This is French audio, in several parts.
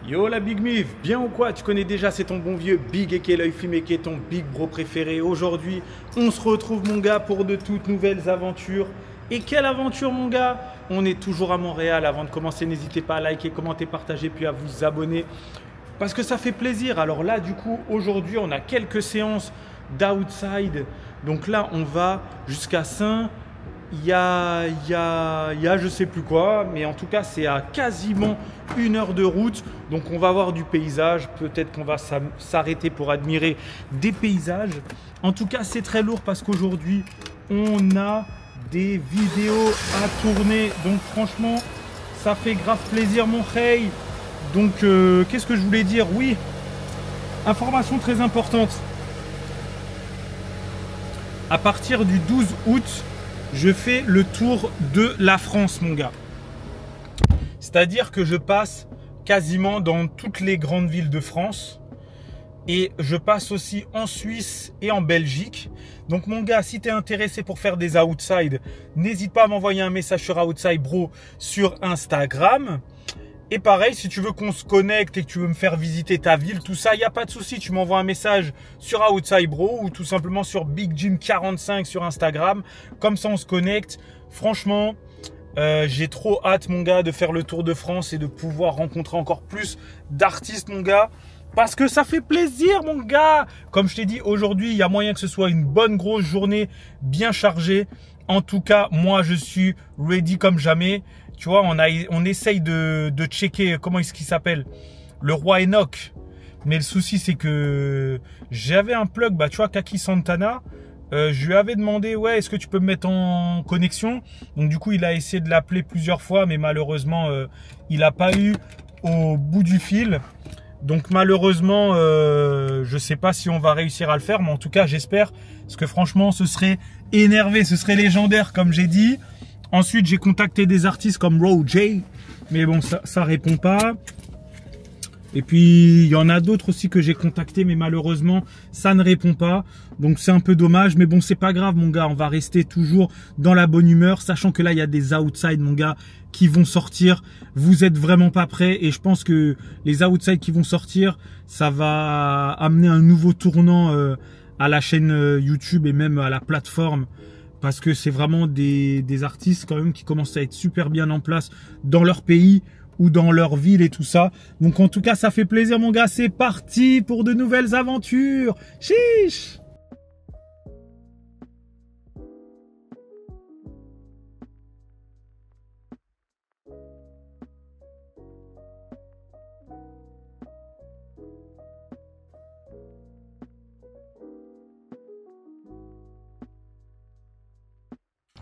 Yo la Big Mif, bien ou quoi? Tu connais déjà, c'est ton bon vieux Big aka l'œil fumé qui est ton Big Bro préféré. Aujourd'hui, on se retrouve mon gars pour de toutes nouvelles aventures. Et quelle aventure mon gars? On est toujours à Montréal. Avant de commencer, n'hésitez pas à liker, commenter, partager, puis à vous abonner. Parce que ça fait plaisir. Alors là, du coup, aujourd'hui, on a quelques séances d'outside. Donc là, on va jusqu'à Saint. Il y a je sais plus quoi, mais en tout cas c'est à quasiment 1 heure de route, donc on va voir du paysage, peut-être qu'on va s'arrêter pour admirer des paysages. En tout cas c'est très lourd parce qu'aujourd'hui on a des vidéos à tourner, donc franchement ça fait grave plaisir mon hey. Donc qu'est-ce que je voulais dire? Oui, information très importante, à partir du 12 août je fais le tour de la France, mon gars. C'est-à-dire que je passe quasiment dans toutes les grandes villes de France. Et je passe aussi en Suisse et en Belgique. Donc, mon gars, si tu es intéressé pour faire des outside, n'hésite pas à m'envoyer un message sur Outside Bro sur Instagram. Et pareil, si tu veux qu'on se connecte et que tu veux me faire visiter ta ville, tout ça, il n'y a pas de souci. Tu m'envoies un message sur Outside Bro ou tout simplement sur Big Jim 45 sur Instagram. Comme ça, on se connecte. Franchement, j'ai trop hâte, mon gars, de faire le tour de France et de pouvoir rencontrer encore plus d'artistes, mon gars. Parce que ça fait plaisir, mon gars. Comme je t'ai dit, aujourd'hui, il y a moyen que ce soit une bonne grosse journée, bien chargée. En tout cas, moi, je suis ready comme jamais. Tu vois, on essaye de checker, comment est-ce qu'il s'appelle? Le roi Enoch. Mais le souci, c'est que j'avais un plug, bah, tu vois, Kaki Santana. Je lui avais demandé, ouais, est-ce que tu peux me mettre en connexion? Donc, du coup, il a essayé de l'appeler plusieurs fois, mais malheureusement, il n'a pas eu au bout du fil. Donc, malheureusement, je ne sais pas si on va réussir à le faire, mais en tout cas, j'espère. Parce que franchement, ce serait énervé, ce serait légendaire, comme j'ai dit. Ensuite, j'ai contacté des artistes comme Row J, mais bon, ça répond pas. Et puis, il y en a d'autres aussi que j'ai contactés, mais malheureusement, ça ne répond pas. Donc, c'est un peu dommage, mais bon, c'est pas grave, mon gars. On va rester toujours dans la bonne humeur, sachant que là, il y a des outside, mon gars, qui vont sortir. Vous êtes vraiment pas prêts, et je pense que les outside qui vont sortir, ça va amener un nouveau tournant à la chaîne YouTube et même à la plateforme. Parce que c'est vraiment des artistes quand même qui commencent à être super bien en place dans leur pays ou dans leur ville et tout ça. Donc en tout cas, ça fait plaisir mon gars. C'est parti pour de nouvelles aventures. Chiche!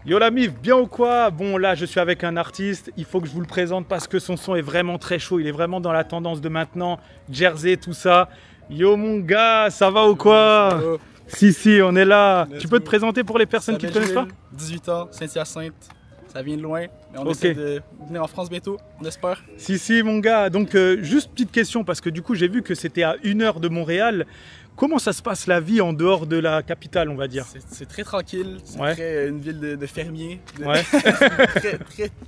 Yo la mif, bien ou quoi? Bon là je suis avec un artiste, il faut que je vous le présente parce que son son est vraiment très chaud, il est vraiment dans la tendance de maintenant, Jersey, tout ça. Yo mon gars, ça va ou quoi? Si, on est là. Tu peux te présenter pour les personnes qui ne te connaissent pas? 18 ans, Saint-Hyacinthe, ça vient de loin, mais on essaie de venir en France bientôt, on espère. Si mon gars, donc juste petite question parce que du coup j'ai vu que c'était à 1 heure de Montréal. Comment ça se passe la vie en dehors de la capitale, on va dire? C'est très tranquille, c'est une ville de fermiers,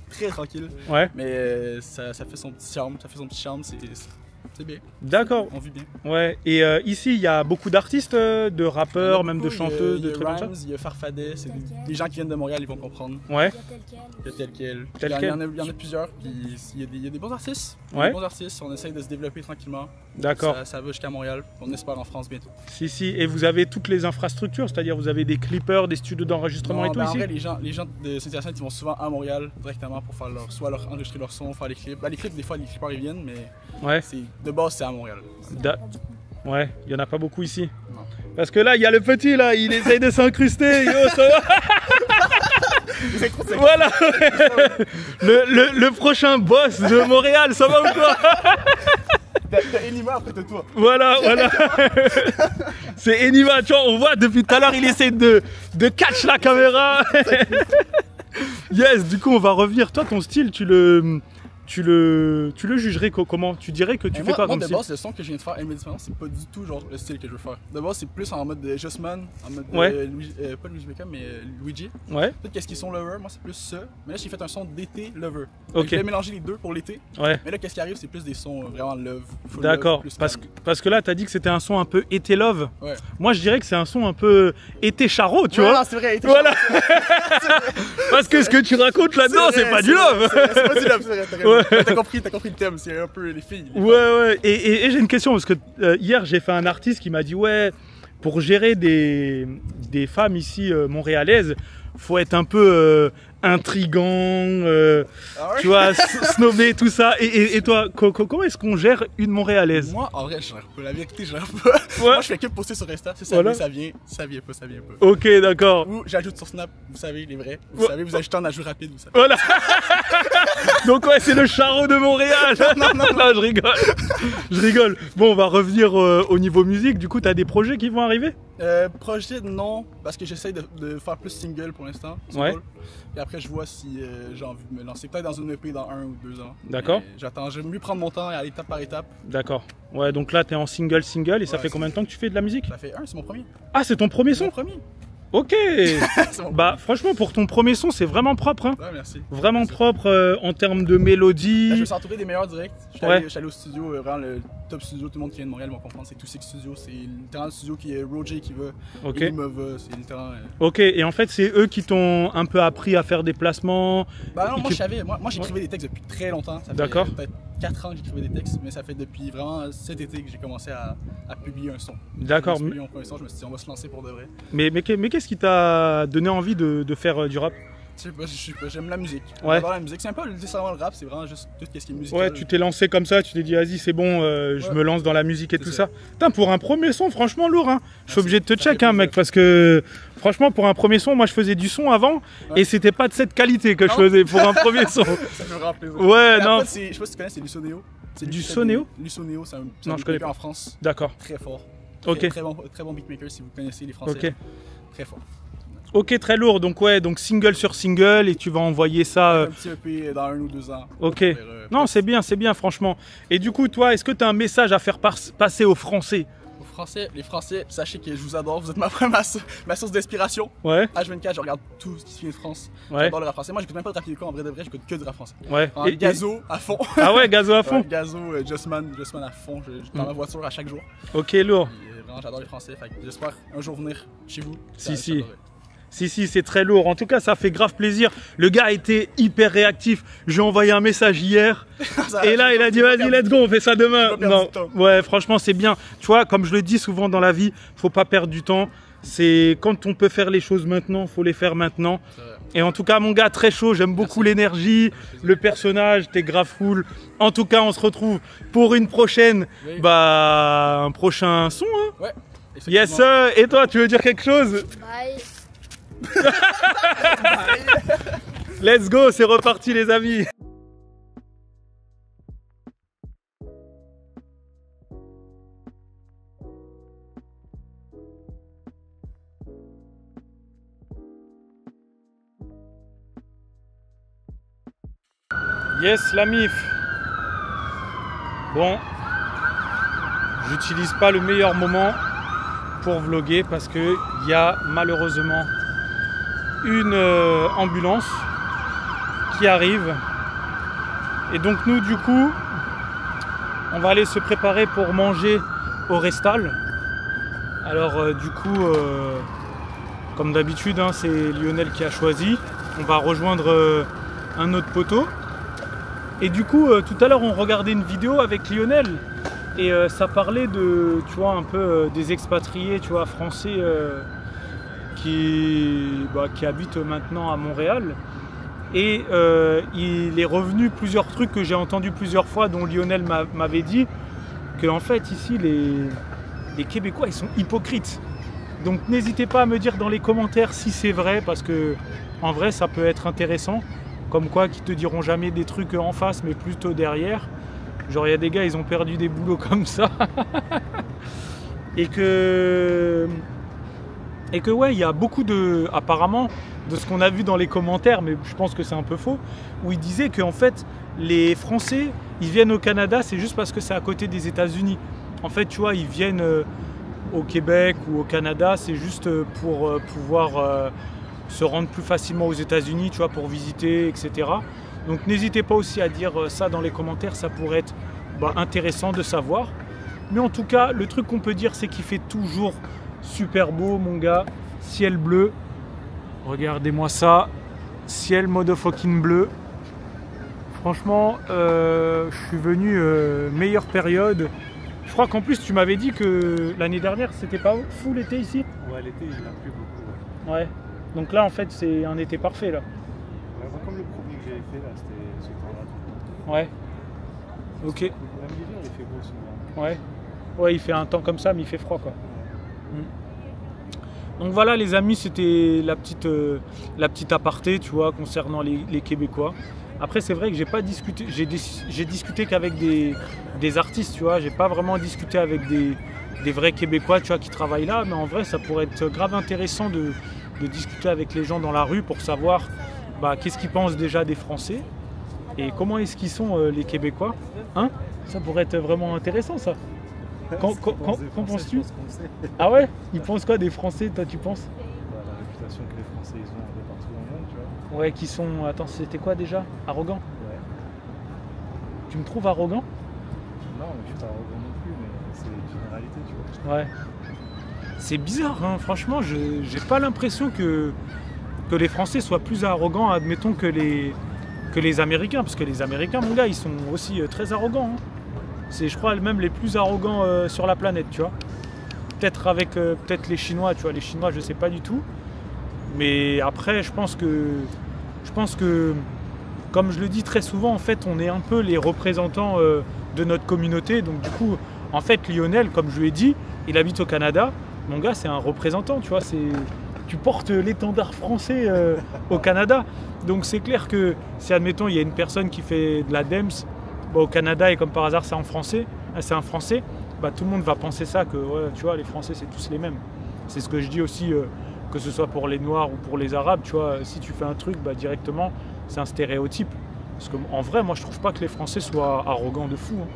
très tranquille. Ouais. Mais ça fait son petit charme, c'est bien. D'accord. On vit bien. Ouais. Et ici, il y a beaucoup d'artistes, de rappeurs, même de chanteuses, de trucs comme ça. Il y a Farfadet, c'est des gens qui viennent de Montréal, ils vont comprendre. Ouais. Il y a tel quel. Il y en a plusieurs, puis il y a des bons artistes. Ouais. Des bons artistes, on essaye de se développer tranquillement. D'accord. Ça va jusqu'à Montréal, on espère en France bientôt. Si. Et vous avez toutes les infrastructures, c'est-à-dire vous avez des clippers, des studios d'enregistrement et tout ici? En vrai, les gens de Saint-Hyacinthe, ils vont souvent à Montréal directement pour faire enregistrer leur son, faire les clips. Les clips, des fois, les clippers ils viennent, mais de base, c'est à Montréal. Ouais, il n'y en a pas beaucoup ici. Non. Parce que là, il y a le petit, là, il essaye de s'incruster. Yo, ça va. Voilà. Le prochain boss de Montréal, ça va ou quoi? T'as Enima après de toi. Voilà. C'est Enima, tu vois, on voit depuis tout à l'heure, il essaie de catch la caméra. Yes, du coup, on va revenir. Toi, ton style, tu le jugerais comment? Tu dirais que tu fais quoi comme de base, le son que je viens de faire, elle me dit c'est pas du tout genre le style que je veux faire. De base, c'est plus en mode de Justman, en mode pas Luigi Beckham, mais Luigi. Ouais. Peut-être qu'est-ce qu'ils sont lover, moi c'est plus ça. Mais là, j'ai fait un son d'été lover. Ok. Je vais mélanger les deux pour l'été. Ouais. Mais là, qu'est-ce qui arrive, c'est plus des sons vraiment love. D'accord. Parce que là, t'as dit que c'était un son un peu été love. Ouais. Moi, je dirais que c'est un son un peu été charo, tu vois. Non, c'est vrai, été voilà. Parce que ce que tu racontes là-dedans, c'est pas du love. C'est pas du love, c'est vrai. T'as compris le thème, c'est un peu les filles. Ouais. Et j'ai une question, parce que hier, j'ai fait un artiste qui m'a dit, ouais, pour gérer des femmes ici montréalaises, faut être un peu intriguant, tu vois, snobé, tout ça. Et toi, comment est-ce qu'on gère une Montréalaise? Moi, en vrai, je gère pas. La vérité, je gère pas. Moi, je fais que poster sur Insta. Si ça vient, ça vient. Ça vient pas. Ok, d'accord. Ou j'ajoute sur Snap, vous savez, les vrais. Vous savez, vous ajoutez en ajout rapide, vous savez. Voilà. Donc ouais, c'est le charreau de Montréal. Non, je rigole. Bon, on va revenir au niveau musique. Du coup, t'as des projets qui vont arriver? Projet, non, parce que j'essaye de faire plus single pour l'instant. Ouais. Et après, je vois si j'ai envie de me lancer peut-être dans une EP dans 1 ou 2 ans. D'accord. J'attends, j'aime mieux prendre mon temps et aller étape par étape. D'accord. Ouais, donc là, t'es en single et ça fait combien de temps que tu fais de la musique? Ça fait c'est mon premier. Ah, c'est ton premier son? Mon premier. Ok. Bah franchement, pour ton premier son, c'est vraiment propre. Hein. Ouais, merci. Vraiment propre en termes de mélodie. Je me suis entouré des meilleurs directs. Je suis allé au studio, vraiment le top studio, tout le monde qui vient de Montréal va comprendre. C'est Two Six Studio, c'est littéralement le studio qui est Roger qui va. Ok. Et me va, c'est littéralement. Ok, et en fait, c'est eux qui t'ont un peu appris à faire des placements. Bah non, moi je savais. Moi j'écrivais des textes depuis très longtemps. Ça fait peut-être 4 ans que j'écrivais des textes, mais ça fait depuis vraiment cet été que j'ai commencé à publier un son. D'accord. J'ai publié mon premier son, je me suis dit on va se lancer pour de vrai. Mais qu'est-ce qui t'a donné envie de faire du rap? Je sais pas, j'aime la musique. Ouais. J'adore la musique. C'est un peu nécessairement le rap, c'est vraiment juste tout ce qui est musical. Ouais, tu t'es lancé comme ça, tu t'es dit vas-y c'est bon, je me lance dans la musique et tout ça. Putain, pour un premier son, franchement lourd hein. Je suis obligé de te check hein mec, parce que franchement pour un premier son, moi je faisais du son avant et c'était pas de cette qualité que je faisais pour un premier son. Ça fait vraiment plaisir. Ouais, non. Après, je sais pas si tu connais, c'est Lusonéo. Du Sonéo? Lusonéo, c'est un non, je connais pas en France. D'accord. Très fort. Ok. Très bon beatmaker si vous connaissez les Français. Ok. Très fort. Ok, très lourd. Donc ouais, donc single sur single et tu vas envoyer ça. Un petit EP dans 1 ou 2 ans. Ok. Non, c'est bien, franchement. Et du coup, toi, est-ce que tu as un message à faire passer aux Français? Les Français, sachez que je vous adore, vous êtes ma source d'inspiration. Ouais. H24, je regarde tout ce qui vient de France. Ouais. J'adore le rap français. Moi, j'écoute même pas de rap québécois, en vrai de vrai, j'écoute que du rap français. Ouais. Et Gazo à fond. Ah ouais, Gazo à fond. Ouais, Gazo, Justman à fond. Je dans ma voiture à chaque jour. Ok, lourd. Et, vraiment, j'adore les Français. J'espère un jour venir chez vous. Si, c'est très lourd. En tout cas, ça fait grave plaisir. Le gars a été hyper réactif. Je lui ai envoyé un message hier. Et là, il a dit, vas-y, let's go, on fait ça demain. Non, ouais, franchement, c'est bien. Tu vois, comme je le dis souvent dans la vie, faut pas perdre du temps. C'est quand on peut faire les choses maintenant, faut les faire maintenant. Et en tout cas, mon gars, très chaud. J'aime beaucoup l'énergie, le personnage, t'es grave cool. En tout cas, on se retrouve pour une prochaine, un prochain son. Hein. Ouais. Yes, sir. Et toi, tu veux dire quelque chose? Bye. Let's go, c'est reparti les amis. Yes la mif. Bon, j'utilise pas le meilleur moment pour vlogger parce que il y a malheureusement une ambulance qui arrive et donc nous du coup on va aller se préparer pour manger au Restal. Alors du coup comme d'habitude hein, c'est Lionel qui a choisi. On va rejoindre un autre poteau et du coup tout à l'heure on regardait une vidéo avec Lionel et ça parlait de, tu vois, un peu des expatriés, tu vois, français qui habitent maintenant à Montréal. Et il est revenu plusieurs trucs que j'ai entendus plusieurs fois, dont Lionel m'avait dit que en fait ici les Québécois ils sont hypocrites. Donc n'hésitez pas à me dire dans les commentaires si c'est vrai, parce que en vrai ça peut être intéressant. Comme quoi qui te diront jamais des trucs en face mais plutôt derrière. Genre il y a des gars ils ont perdu des boulots comme ça. Et que ouais, il y a beaucoup de... Apparemment, de ce qu'on a vu dans les commentaires, mais je pense que c'est un peu faux, où il disait qu'en fait, les Français, ils viennent au Canada, c'est juste parce que c'est à côté des États-Unis. En fait, tu vois, ils viennent au Québec ou au Canada, c'est juste pour pouvoir se rendre plus facilement aux États-Unis, tu vois, pour visiter, etc. Donc n'hésitez pas aussi à dire ça dans les commentaires, ça pourrait être intéressant de savoir. Mais en tout cas, le truc qu'on peut dire, c'est qu'il fait toujours super beau, mon gars. Ciel bleu. Regardez-moi ça. Ciel motherfucking bleu. Franchement, je suis venu meilleure période. Je crois qu'en plus, tu m'avais dit que l'année dernière, c'était pas fou l'été ici? Ouais, l'été, il a plu beaucoup. Ouais. Donc là, en fait, c'est un été parfait, là. Ouais, comme le premier que j'avais fait, là, c'était ce temps-là. Ouais. Ok. Même l'hiver, il fait beau souvent. Ouais. Ouais, il fait un temps comme ça, mais il fait froid, quoi. Ouais. Donc voilà, les amis, c'était la petite aparté, tu vois, concernant les Québécois. Après, c'est vrai que j'ai pas discuté, j'ai discuté qu'avec des artistes, tu vois. J'ai pas vraiment discuté avec des vrais Québécois, tu vois, qui travaillent là. Mais en vrai, ça pourrait être grave intéressant de discuter avec les gens dans la rue pour savoir qu'est-ce qu'ils pensent déjà des Français et comment est-ce qu'ils sont les Québécois. Hein? Ça pourrait être vraiment intéressant, ça. Qu'en penses-tu? Ah ouais? Ils pensent quoi des Français, toi, tu penses? La réputation que les Français ils ont un peu partout dans le monde, tu vois. Ouais, qui sont... Attends, c'était quoi déjà? Arrogant? Ouais. Tu me trouves arrogant? Non, mais je suis pas arrogant non plus, mais c'est une généralité, tu vois. Ouais. C'est bizarre, hein. Franchement, j'ai pas l'impression que les Français soient plus arrogants, admettons, que les Américains. Parce que les Américains, mon gars, ils sont aussi très arrogants. Hein. C'est, je crois, même les plus arrogants sur la planète, tu vois. Peut-être avec peut-être les Chinois, tu vois. Les Chinois, je sais pas du tout. Mais après, je pense que, comme je le dis très souvent, en fait, on est un peu les représentants de notre communauté. Donc du coup, en fait, Lionel, comme je lui ai dit, il habite au Canada. Mon gars, c'est un représentant, tu vois. Tu portes l'étendard français au Canada. Donc c'est clair que si, admettons, il y a une personne qui fait de la DEMS au Canada et comme par hasard c'est un Français, tout le monde va penser ça, que ouais, tu vois, les Français c'est tous les mêmes. C'est ce que je dis aussi, que ce soit pour les Noirs ou pour les Arabes, tu vois, si tu fais un truc, directement, c'est un stéréotype. Parce qu'en vrai, moi je trouve pas que les Français soient arrogants de fou. Hein.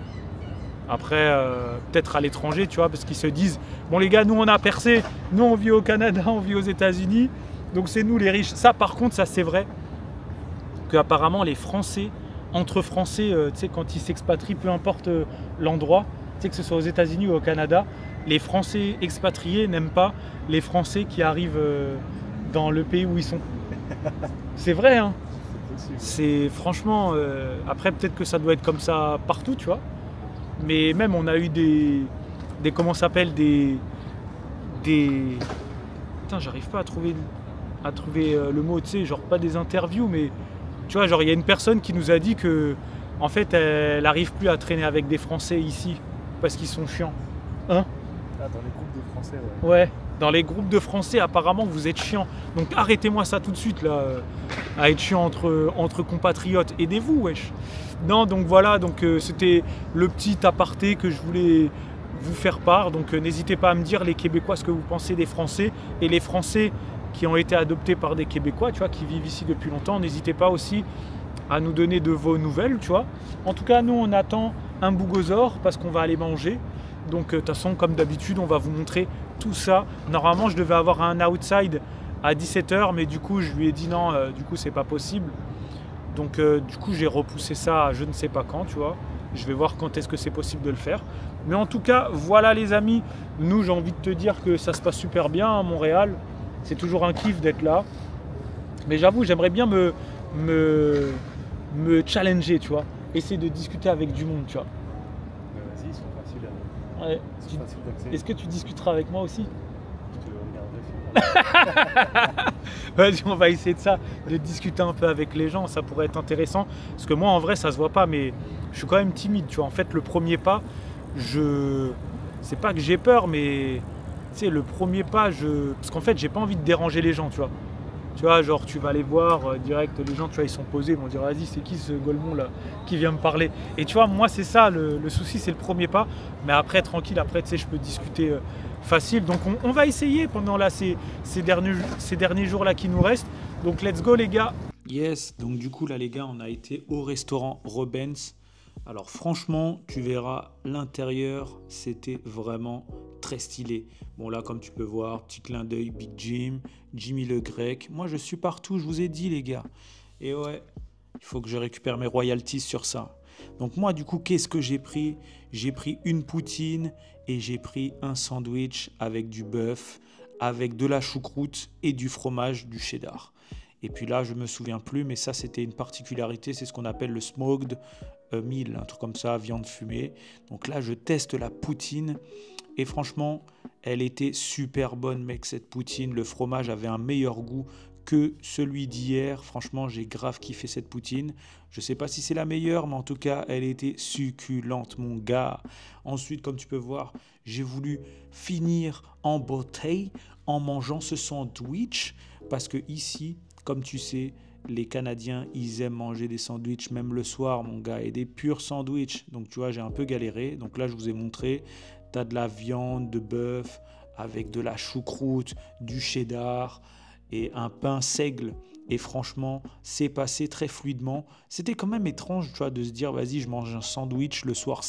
Après, peut-être à l'étranger, tu vois, parce qu'ils se disent, bon les gars, nous on a percé, nous on vit au Canada, on vit aux États-Unis, donc c'est nous les riches. Ça par contre, ça c'est vrai, qu'apparemment les Français, entre Français, tu sais, quand ils s'expatrient, peu importe l'endroit, tu sais, que ce soit aux États-Unis ou au Canada, les Français expatriés n'aiment pas les Français qui arrivent dans le pays où ils sont. C'est vrai, hein. C'est franchement, après peut-être que ça doit être comme ça partout, tu vois. Mais même on a eu des comment ça s'appelle, des... Putain, j'arrive pas à trouver le mot, tu sais, genre pas des interviews, mais tu vois, genre il y a une personne qui nous a dit que en fait elle n'arrive plus à traîner avec des Français ici parce qu'ils sont chiants. Hein? Ah, dans les groupes de Français, ouais. Ouais, dans les groupes de Français apparemment vous êtes chiants. Donc arrêtez-moi ça tout de suite là, à être chiant entre compatriotes. Aidez-vous, wesh. Non, donc voilà, donc c'était le petit aparté que je voulais vous faire part. Donc n'hésitez pas à me dire, les Québécois, ce que vous pensez des Français, et les Français qui ont été adoptés par des Québécois, tu vois, qui vivent ici depuis longtemps. N'hésitez pas aussi à nous donner de vos nouvelles, tu vois. En tout cas, nous, on attend un bougosaure parce qu'on va aller manger. Donc de toute façon, comme d'habitude, on va vous montrer tout ça. Normalement, je devais avoir un outside à 17 h, mais du coup, je lui ai dit non, du coup, c'est pas possible. Donc du coup, j'ai repoussé ça à je ne sais pas quand, tu vois. Je vais voir quand est-ce que c'est possible de le faire. Mais en tout cas, voilà les amis. Nous, j'ai envie de te dire que ça se passe super bien à Montréal. C'est toujours un kiff d'être là. Mais j'avoue, j'aimerais bien me challenger, tu vois. Essayer de discuter avec du monde, tu vois. Vas-y, ils sont faciles à... Ouais. Ils sont faciles d'accès. Est-ce que tu discuteras avec moi aussi? Je te regarderai. Vas-y, on va essayer de ça, de discuter un peu avec les gens, ça pourrait être intéressant. Parce que moi, en vrai, ça se voit pas, mais je suis quand même timide, tu vois. En fait, le premier pas, c'est pas que j'ai peur, mais tu sais, le premier pas, parce qu'en fait, j'ai pas envie de déranger les gens, tu vois. Tu vois, genre, tu vas aller voir direct, les gens, tu vois, ils sont posés, ils vont dire, vas-y, c'est qui ce Golemont là qui vient me parler? Et tu vois, moi, c'est ça, le souci, c'est le premier pas. Mais après, tranquille, après, tu sais, je peux discuter facile. Donc, on va essayer pendant là, ces derniers jours là qui nous restent, Donc let's go les gars. Yes, donc du coup là les gars, on a été au restaurant Robens. Alors franchement, tu verras l'intérieur, c'était vraiment très stylé. Bon là, comme tu peux voir, petit clin d'œil, Big Jim, Jimmy le Grec. Moi, je suis partout, je vous ai dit les gars. Et ouais, il faut que je récupère mes royalties sur ça. Donc moi, du coup, qu'est-ce que j'ai pris? J'ai pris une poutine et j'ai pris un sandwich avec du bœuf, avec de la choucroute et du fromage, du cheddar. Et puis là, je ne me souviens plus, mais ça, c'était une particularité. C'est ce qu'on appelle le smoked meal, un truc comme ça, viande fumée. Donc là, je teste la poutine. Et franchement, elle était super bonne, mec, cette poutine. Le fromage avait un meilleur goût que celui d'hier. Franchement, j'ai grave kiffé cette poutine. Je ne sais pas si c'est la meilleure, mais en tout cas, elle était succulente, mon gars. Ensuite, comme tu peux voir, j'ai voulu finir en beauté en mangeant ce sandwich. Parce que ici, comme tu sais, les Canadiens, ils aiment manger des sandwichs, même le soir, mon gars, et des purs sandwichs. Donc, tu vois, j'ai un peu galéré. Donc là, je vous ai montré, tu as de la viande de bœuf avec de la choucroute, du cheddar et un pain seigle. Et franchement, c'est passé très fluidement. C'était quand même étrange, tu vois, de se dire, vas-y, je mange un sandwich le soir.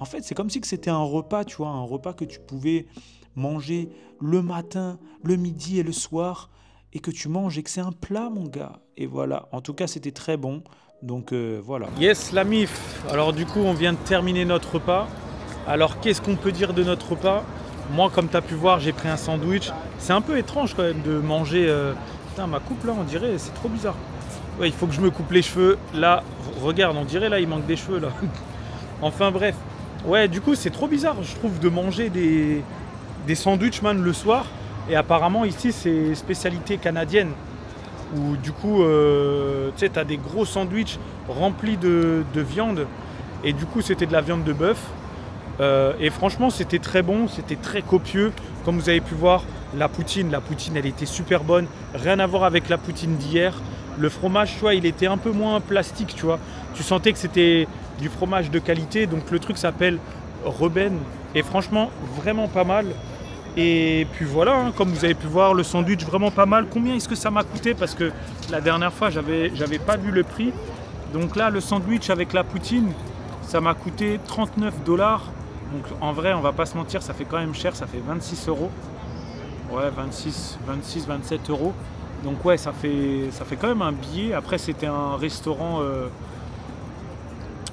En fait, c'est comme si c'était un repas, tu vois, un repas que tu pouvais manger le matin, le midi et le soir, et que tu manges et que c'est un plat, mon gars. Et voilà, en tout cas, c'était très bon. Donc voilà. Yes, la MIF. Alors du coup, on vient de terminer notre repas. Alors, qu'est-ce qu'on peut dire de notre repas? Moi, comme tu as pu voir, j'ai pris un sandwich. C'est un peu étrange quand même de manger... Putain, ma coupe là, on dirait, c'est trop bizarre. Ouais, il faut que je me coupe les cheveux. Là, regarde, on dirait là, il manque des cheveux là. Enfin bref. Ouais, du coup, c'est trop bizarre, je trouve, de manger des sandwichs, man, le soir. Et apparemment, ici, c'est spécialité canadienne. Où du coup, tu sais, tu as des gros sandwichs remplis de viande. Et du coup, c'était de la viande de bœuf. Et franchement, c'était très bon, c'était très copieux. Comme vous avez pu voir, la poutine, elle était super bonne. Rien à voir avec la poutine d'hier. Le fromage, tu vois, il était un peu moins plastique, tu vois. Tu sentais que c'était du fromage de qualité. Donc le truc s'appelle Robens. Et franchement, vraiment pas mal. Et puis voilà, hein, comme vous avez pu voir, le sandwich vraiment pas mal. Combien est-ce que ça m'a coûté? Parce que la dernière fois, j'avais pas vu le prix. Donc là, le sandwich avec la poutine, ça m'a coûté 39 $. Donc en vrai, on va pas se mentir, ça fait quand même cher, ça fait 26 €. Ouais, 26, 27 €. Donc ouais, ça fait quand même un billet. Après, c'était un restaurant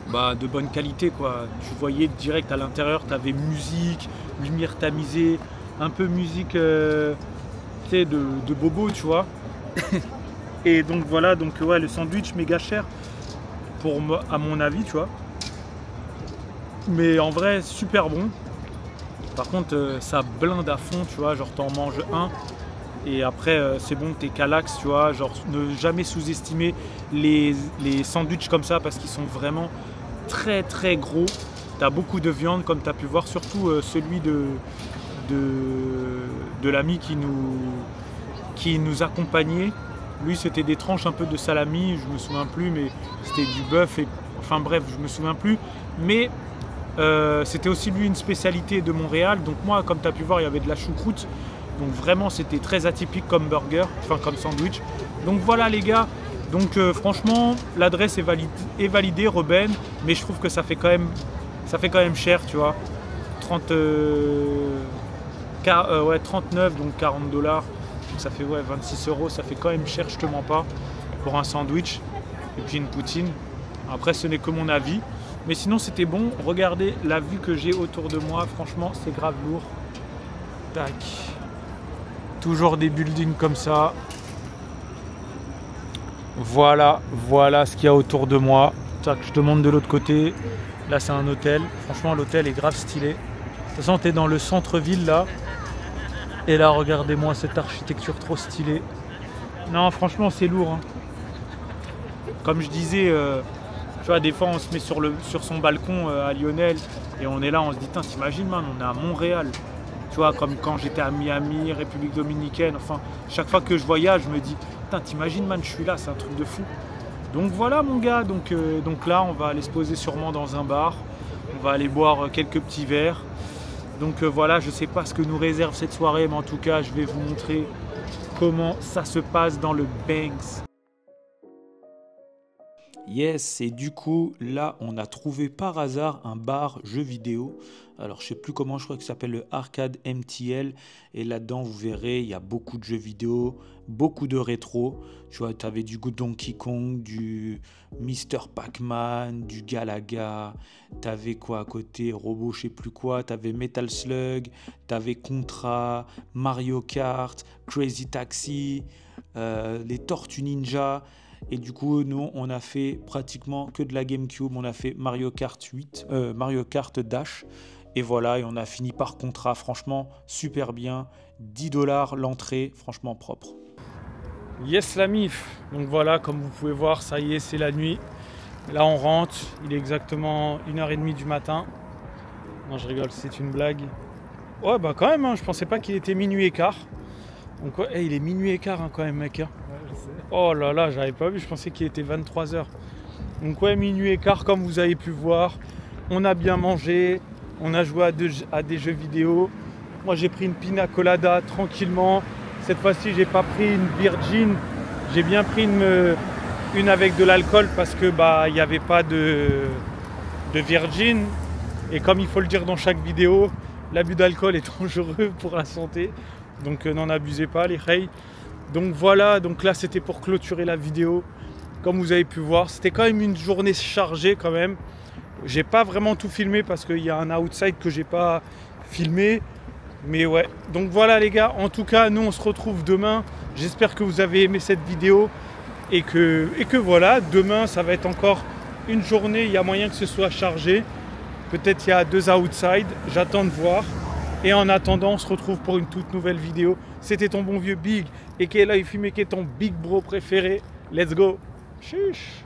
de bonne qualité, quoi. Tu voyais direct à l'intérieur, tu avais musique, lumière tamisée, un peu musique de bobo, tu vois. Et donc voilà, donc ouais, le sandwich méga cher à mon avis, tu vois. Mais en vrai, super bon. Par contre, ça blinde à fond, tu vois, genre t'en manges un et après c'est bon, t'es calax, tu vois. Genre ne jamais sous-estimer les sandwichs comme ça parce qu'ils sont vraiment très très gros. T'as beaucoup de viande comme t'as pu voir, surtout celui de l'ami qui nous accompagnait. Lui, c'était des tranches un peu de salami, je me souviens plus, mais c'était du bœuf. Enfin bref, je me souviens plus. Mais c'était aussi lui une spécialité de Montréal. Donc moi, comme tu as pu voir, il y avait de la choucroute. Donc vraiment, c'était très atypique comme burger, enfin comme sandwich. Donc voilà les gars. Donc franchement, l'adresse est validée, Robens. Mais je trouve que ça fait quand même cher, tu vois. 39, donc 40 $. Donc ça fait 26 €. Ça fait quand même cher, je te mens pas, pour un sandwich. Et puis une poutine. Après, ce n'est que mon avis. Mais sinon, c'était bon. Regardez la vue que j'ai autour de moi. Franchement, c'est grave lourd. Tac. Toujours des buildings comme ça. Voilà ce qu'il y a autour de moi. Tac, je te montre de l'autre côté. Là, c'est un hôtel. Franchement, l'hôtel est grave stylé. De toute façon, tu es dans le centre-ville, là. Et là, regardez-moi cette architecture trop stylée. Non, franchement, c'est lourd. Hein. Comme je disais... tu vois, des fois, on se met sur son balcon à Lionel et on est là, on se dit, t'imagines, man, on est à Montréal. Tu vois, comme quand j'étais à Miami, République Dominicaine. Enfin, chaque fois que je voyage, je me dis, t'imagines, man, je suis là, c'est un truc de fou. Donc voilà, mon gars. Donc là, on va aller se poser sûrement dans un bar. On va aller boire quelques petits verres. Donc voilà, je sais pas ce que nous réserve cette soirée, mais en tout cas, je vais vous montrer comment ça se passe dans le Banks. Yes, et du coup, là, on a trouvé par hasard un bar jeux vidéo. Alors, je sais plus comment, je crois que ça s'appelle le Arcade MTL. Et là-dedans, vous verrez, il y a beaucoup de jeux vidéo, beaucoup de rétro. Tu vois, tu avais du Donkey Kong, du Mr. Pac-Man, du Galaga. Tu avais quoi à côté? Robot, je sais plus quoi. Tu avais Metal Slug, tu avais Contra, Mario Kart, Crazy Taxi, les Tortues Ninja. Et du coup, nous, on a fait pratiquement que de la GameCube. On a fait Mario Kart Mario Kart Dash. Et voilà, et on a fini par Contra. Franchement, super bien. 10 $ l'entrée, franchement propre. Yes, la MIF. Donc voilà, comme vous pouvez voir, ça y est, c'est la nuit. Là, on rentre. Il est exactement 1h30 du matin. Non, je rigole, c'est une blague. Ouais, bah quand même, hein, je pensais pas qu'il était minuit et quart. Donc, ouais, il est minuit et quart hein, quand même, mec. Hein. Oh là là, j'avais pas vu, je pensais qu'il était 23h. Donc ouais, minuit et quart, comme vous avez pu voir. On a bien mangé, on a joué à des jeux vidéo. Moi, j'ai pris une pina colada tranquillement. Cette fois-ci, j'ai pas pris une Virgin. J'ai bien pris une avec de l'alcool parce que il n'y avait pas de Virgin. Et comme il faut le dire dans chaque vidéo, l'abus d'alcool est dangereux pour la santé. Donc n'en abusez pas, les reilles. Donc voilà, donc là c'était pour clôturer la vidéo. Comme vous avez pu voir, c'était quand même une journée chargée quand même. J'ai pas vraiment tout filmé parce qu'il y a un outside que j'ai pas filmé. Mais ouais, donc voilà les gars, en tout cas nous on se retrouve demain. J'espère que vous avez aimé cette vidéo et que voilà, demain ça va être encore une journée, il y a moyen que ce soit chargé. Peut-être il y a 2 outside, j'attends de voir. Et en attendant, on se retrouve pour une toute nouvelle vidéo. C'était ton bon vieux Big, et qui est là, il fume, qui est ton Big Bro préféré. Let's go. Chuch.